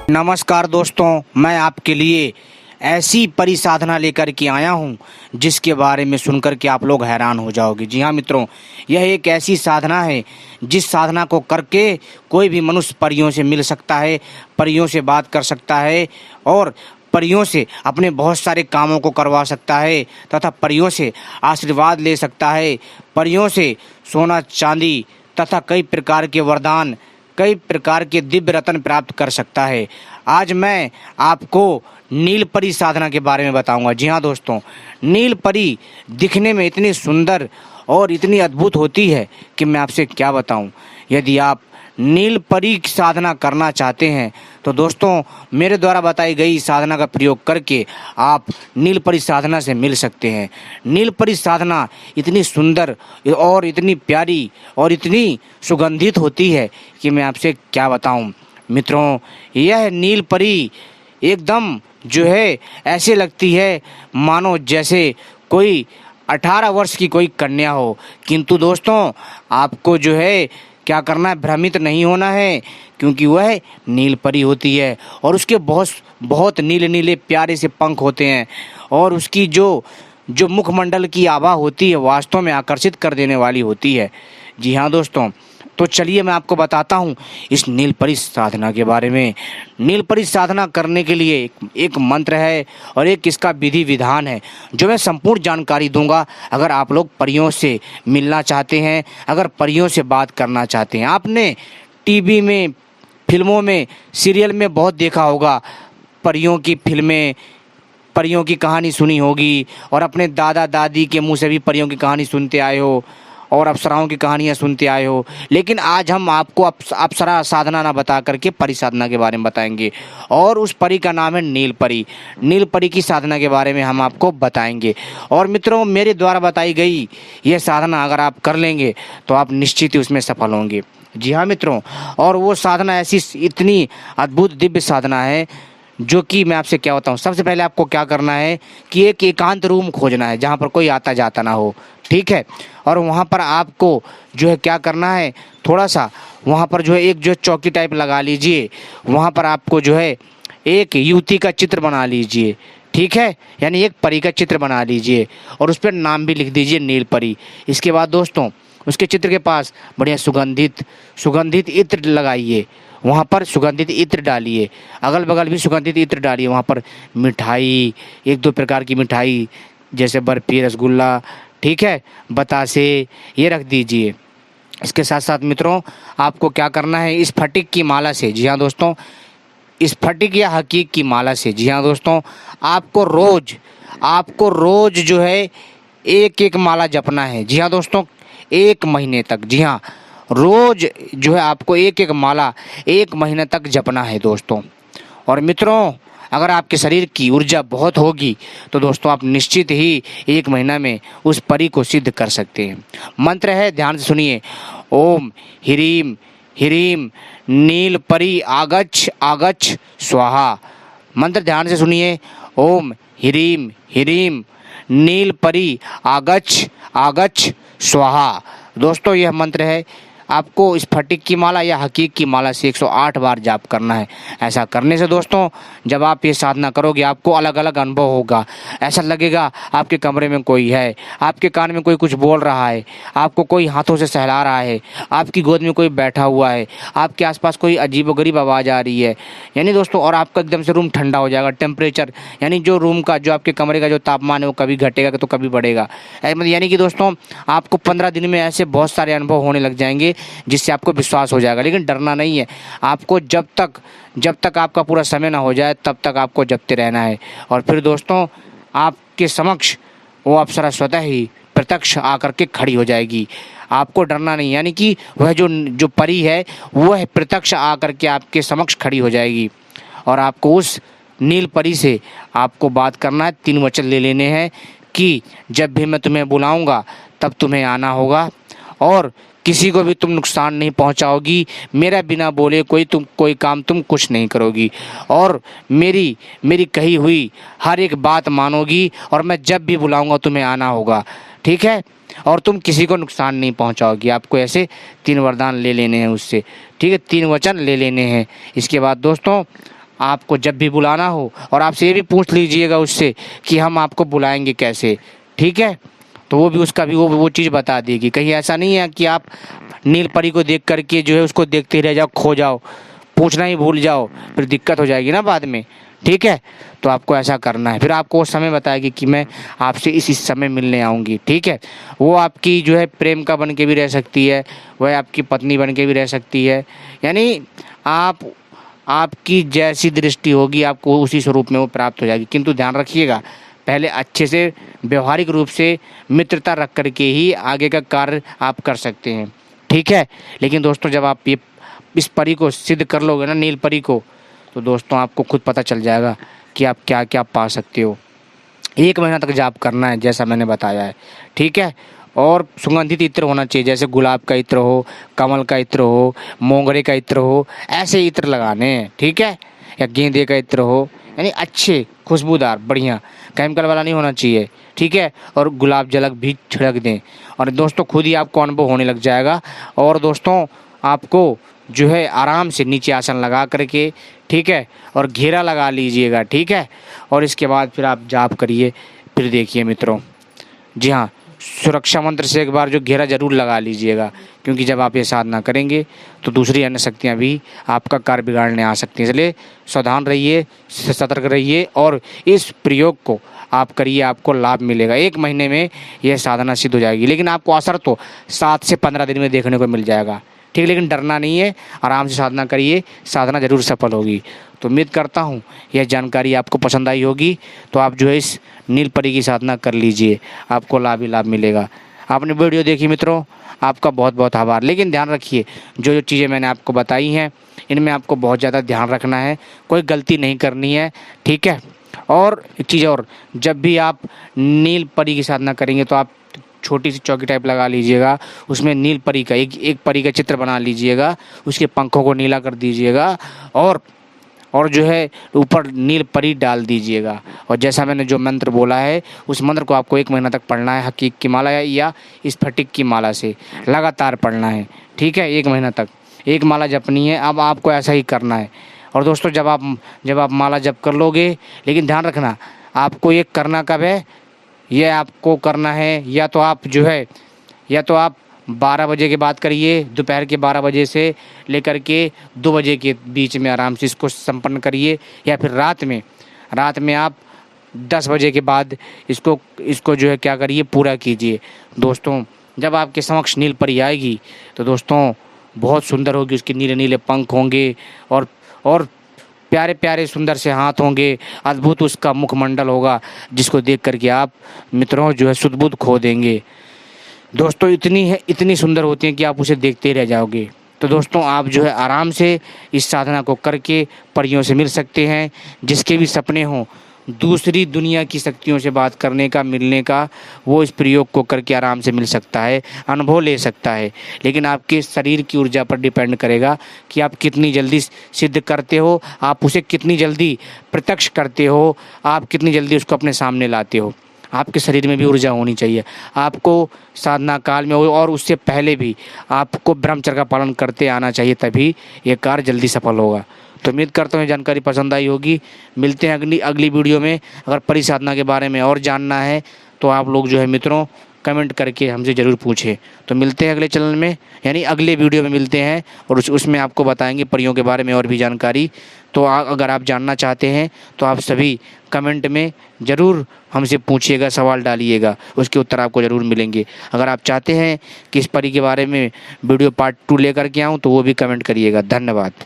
नमस्कार दोस्तों, मैं आपके लिए ऐसी परी साधना लेकर के आया हूं जिसके बारे में सुनकर के आप लोग हैरान हो जाओगे। जी हाँ मित्रों, यह एक ऐसी साधना है जिस साधना को करके कोई भी मनुष्य परियों से मिल सकता है, परियों से बात कर सकता है और परियों से अपने बहुत सारे कामों को करवा सकता है तथा परियों से आशीर्वाद ले सकता है, परियों से सोना चांदी तथा कई प्रकार के वरदान, कई प्रकार के दिव्य रत्न प्राप्त कर सकता है। आज मैं आपको नील परी साधना के बारे में बताऊंगा। जी हाँ दोस्तों, नील परी दिखने में इतनी सुंदर और इतनी अद्भुत होती है कि मैं आपसे क्या बताऊं। यदि आप नील परी की साधना करना चाहते हैं तो दोस्तों मेरे द्वारा बताई गई साधना का प्रयोग करके आप नील परी साधना से मिल सकते हैं। नील परी साधना इतनी सुंदर और इतनी प्यारी और इतनी सुगंधित होती है कि मैं आपसे क्या बताऊं। मित्रों, यह नील परी एकदम जो है ऐसे लगती है मानो जैसे कोई 18 वर्ष की कोई कन्या हो। किंतु दोस्तों आपको जो है क्या करना है, भ्रमित नहीं होना है, क्योंकि वह नील परी होती है और उसके बहुत बहुत नीले नीले प्यारे से पंख होते हैं और उसकी जो मुखमंडल की आभा होती है वास्तव में आकर्षित कर देने वाली होती है। जी हाँ दोस्तों, तो चलिए मैं आपको बताता हूँ इस नील परी साधना के बारे में। नील परी साधना करने के लिए एक मंत्र है और एक इसका विधि विधान है जो मैं संपूर्ण जानकारी दूंगा। अगर आप लोग परियों से मिलना चाहते हैं, अगर परियों से बात करना चाहते हैं, आपने टीवी में, फिल्मों में, सीरियल में बहुत देखा होगा, परियों की फिल्में, परियों की कहानी सुनी होगी और अपने दादा दादी के मुँह से भी परियों की कहानी सुनते आए हो और अप्सराओं की कहानियाँ सुनते आए हो। लेकिन आज हम आपको अप्सरा साधना ना बता करके परी साधना के बारे में बताएंगे और उस परी का नाम है नील परी। नील परी की साधना के बारे में हम आपको बताएंगे। और मित्रों, मेरे द्वारा बताई गई यह साधना अगर आप कर लेंगे तो आप निश्चित ही उसमें सफल होंगे। जी हाँ मित्रों, और वो साधना ऐसी इतनी अद्भुत दिव्य साधना है जो कि मैं आपसे क्या बताऊँ। सबसे पहले आपको क्या करना है कि एक एकांत रूम खोजना है जहाँ पर कोई आता जाता ना हो, ठीक है। और वहाँ पर आपको जो है क्या करना है, थोड़ा सा वहाँ पर जो है एक जो चौकी टाइप लगा लीजिए। वहाँ पर आपको जो है एक युवती का चित्र बना लीजिए, ठीक है, यानी एक परी का चित्र बना लीजिए और उस पर नाम भी लिख दीजिए नील परी। इसके बाद दोस्तों उसके चित्र के पास बढ़िया सुगंधित इत्र लगाइए, वहाँ पर सुगंधित इत्र डालिए, अगल बगल भी सुगंधित इत्र डालिए। वहाँ पर मिठाई, एक दो प्रकार की मिठाई जैसे बर्फी, रसगुल्ला, ठीक है, बतासे, ये रख दीजिए। इसके साथ साथ मित्रों आपको क्या करना है, इस फटिक की माला से, जी हाँ दोस्तों, इस फटिक या हकीक की माला से, जी हाँ दोस्तों, आपको रोज जो है एक एक माला जपना है। जी हाँ दोस्तों, 1 महीने तक। जी हाँ, रोज जो है आपको एक एक माला 1 महीने तक जपना है दोस्तों। और मित्रों, अगर आपके शरीर की ऊर्जा बहुत होगी तो दोस्तों आप निश्चित ही 1 महीना में उस परी को सिद्ध कर सकते हैं। मंत्र है, ध्यान से सुनिए, ओम ह्रीम ह्रीम नील परी आगच्छ आगच्छ स्वाहा। मंत्र ध्यान से सुनिए, ओम ह्रीम ह्रीम नील परी आगच्छ आगच्छ स्वाहा। दोस्तों यह मंत्र है, आपको इस फटिक की माला या हकीक की माला से 108 बार जाप करना है। ऐसा करने से दोस्तों जब आप ये साधना करोगे आपको अलग अलग अनुभव होगा। ऐसा लगेगा आपके कमरे में कोई है, आपके कान में कोई कुछ बोल रहा है, आपको कोई हाथों से सहला रहा है, आपकी गोद में कोई बैठा हुआ है, आपके आसपास कोई अजीबोगरीब आवाज़ आ रही है, यानी दोस्तों, और आपका एकदम से रूम ठंडा हो जाएगा। टेम्परेचर यानी जो रूम का, जो आपके कमरे का जो तापमान है वो कभी घटेगा तो कभी बढ़ेगा। यानी कि दोस्तों आपको 15 दिन में ऐसे बहुत सारे अनुभव होने लग जाएंगे जिससे आपको विश्वास हो जाएगा। लेकिन डरना नहीं है, आपको जब तक आपका पूरा समय ना हो जाए तब तक आपको जपते रहना है। और फिर दोस्तों आपके समक्ष वो अप्सरा स्वतः ही प्रत्यक्ष आकर के खड़ी हो जाएगी। आपको डरना नहीं, यानी कि वह जो परी है वह प्रत्यक्ष आकर के आपके समक्ष खड़ी हो जाएगी। और आपको उस नील परी से आपको बात करना है, 3 वचन ले लेने हैं कि जब भी मैं तुम्हें बुलाऊंगा तब तुम्हें आना होगा और किसी को भी तुम नुकसान नहीं पहुंचाओगी, मेरा बिना बोले कोई काम तुम कुछ नहीं करोगी और मेरी कही हुई हर एक बात मानोगी और मैं जब भी बुलाऊंगा तुम्हें आना होगा, ठीक है, और तुम किसी को नुकसान नहीं पहुंचाओगी। आपको ऐसे 3 वरदान ले लेने हैं उससे, ठीक है, 3 वचन ले लेने हैं। इसके बाद दोस्तों आपको जब भी बुलाना हो, और आपसे ये भी पूछ लीजिएगा उससे कि हम आपको बुलाएंगे कैसे, ठीक है। तो वो भी उसका भी वो चीज़ बता देगी। कहीं ऐसा नहीं है कि आप नील परी को देख करके जो है उसको देखते ही रह जाओ, खो जाओ, पूछना ही भूल जाओ, फिर दिक्कत हो जाएगी ना बाद में, ठीक है। तो आपको ऐसा करना है, फिर आपको वो समय बताएगी कि मैं आपसे इस समय मिलने आऊँगी, ठीक है। वो आपकी जो है प्रेमिका बन के भी रह सकती है, वह आपकी पत्नी बन के भी रह सकती है, यानी आपकी जैसी दृष्टि होगी आपको उसी स्वरूप में वो प्राप्त हो जाएगी। किंतु ध्यान रखिएगा, पहले अच्छे से व्यवहारिक रूप से मित्रता रख करके ही आगे का कार्य आप कर सकते हैं, ठीक है। लेकिन दोस्तों जब आप ये इस परी को सिद्ध कर लोगे ना, नील परी को, तो दोस्तों आपको खुद पता चल जाएगा कि आप क्या क्या पा सकते हो। 1 महीना तक जाप करना है जैसा मैंने बताया है, ठीक है। और सुगंधित इत्र होना चाहिए, जैसे गुलाब का इत्र हो, कमल का इत्र हो, मोगरे का इत्र हो, ऐसे इत्र लगाने हैं, ठीक है। या गेंदे का इत्र हो, यानी अच्छे खुशबूदार बढ़िया, केमिकल वाला नहीं होना चाहिए, ठीक है। और गुलाब जलक भी छिड़क दें, और दोस्तों खुद ही आपको अनुभव होने लग जाएगा। और दोस्तों आपको जो है आराम से नीचे आसन लगा करके, ठीक है, और घेरा लगा लीजिएगा, ठीक है। और इसके बाद फिर आप जाप करिए। फिर देखिए मित्रों, जी हाँ, सुरक्षा मंत्र से एक बार जो घेरा जरूर लगा लीजिएगा, क्योंकि जब आप ये साधना करेंगे तो दूसरी अन्य शक्तियाँ भी आपका कार्य बिगाड़ने आ सकती हैं। इसलिए सावधान रहिए, सतर्क रहिए, और इस प्रयोग को आप करिए, आपको लाभ मिलेगा। 1 महीने में यह साधना सिद्ध हो जाएगी, लेकिन आपको असर तो 7 से 15 दिन में देखने को मिल जाएगा, ठीक। लेकिन डरना नहीं है, आराम से साधना करिए, साधना जरूर सफल होगी। तो उम्मीद करता हूँ यह जानकारी आपको पसंद आई होगी। तो आप जो है इस नील परी की साधना कर लीजिए, आपको लाभ ही लाभ मिलेगा। आपने वीडियो देखी मित्रों, आपका बहुत बहुत आभार। लेकिन ध्यान रखिए, जो चीज़ें मैंने आपको बताई हैं इनमें आपको बहुत ज़्यादा ध्यान रखना है, कोई गलती नहीं करनी है, ठीक है। और एक चीज़ और, जब भी आप नील परी की साधना करेंगे तो आप छोटी सी चौकी टाइप लगा लीजिएगा, उसमें नील परी का एक परी का चित्र बना लीजिएगा, उसके पंखों को नीला कर दीजिएगा, और जो है ऊपर नील परी डाल दीजिएगा। और जैसा मैंने जो मंत्र बोला है उस मंत्र को आपको 1 महीना तक पढ़ना है, हकीक की माला या स्फटिक की माला से लगातार पढ़ना है, ठीक है। 1 महीना तक 1 माला जपनी है। अब आपको ऐसा ही करना है। और दोस्तों जब आप माला जप कर लोगे, लेकिन ध्यान रखना आपको ये करना कब है, ये आपको करना है या तो आप 12 बजे के बाद करिए, दोपहर के 12 बजे से लेकर के 2 बजे के बीच में आराम से इसको संपन्न करिए, या फिर रात में आप 10 बजे के बाद इसको जो है क्या करिए, पूरा कीजिए। दोस्तों जब आपके समक्ष नील परी आएगी तो दोस्तों बहुत सुंदर होगी, उसके नीले नीले पंख होंगे, और प्यारे प्यारे सुंदर से हाथ होंगे, अद्भुत उसका मुखमंडल होगा, जिसको देख करके आप मित्रों जो है सुध बुध खो देंगे। दोस्तों इतनी सुंदर होती हैं कि आप उसे देखते ही रह जाओगे। तो दोस्तों आप जो है आराम से इस साधना को करके परियों से मिल सकते हैं। जिसके भी सपने हों दूसरी दुनिया की शक्तियों से बात करने का, मिलने का, वो इस प्रयोग को करके आराम से मिल सकता है, अनुभव ले सकता है। लेकिन आपके शरीर की ऊर्जा पर डिपेंड करेगा कि आप कितनी जल्दी सिद्ध करते हो, आप उसे कितनी जल्दी प्रत्यक्ष करते हो, आप कितनी जल्दी उसको अपने सामने लाते हो। आपके शरीर में भी ऊर्जा होनी चाहिए। आपको साधना काल में और उससे पहले भी आपको ब्रह्मचर्य का पालन करते आना चाहिए, तभी ये कार्य जल्दी सफल होगा। तो उम्मीद करता हूँ जानकारी पसंद आई होगी। मिलते हैं अगली वीडियो में। अगर परिसाधना के बारे में और जानना है तो आप लोग जो है मित्रों कमेंट करके हमसे ज़रूर पूछें। तो मिलते हैं अगले चैनल में, यानी अगले वीडियो में मिलते हैं, और उसमें आपको बताएंगे परियों के बारे में और भी जानकारी। तो अगर आप जानना चाहते हैं तो आप सभी कमेंट में ज़रूर हमसे पूछिएगा, सवाल डालिएगा, उसके उत्तर आपको ज़रूर मिलेंगे। अगर आप चाहते हैं कि इस परी के बारे में वीडियो पार्ट 2 लेकर के आऊँ तो वो भी कमेंट करिएगा। धन्यवाद।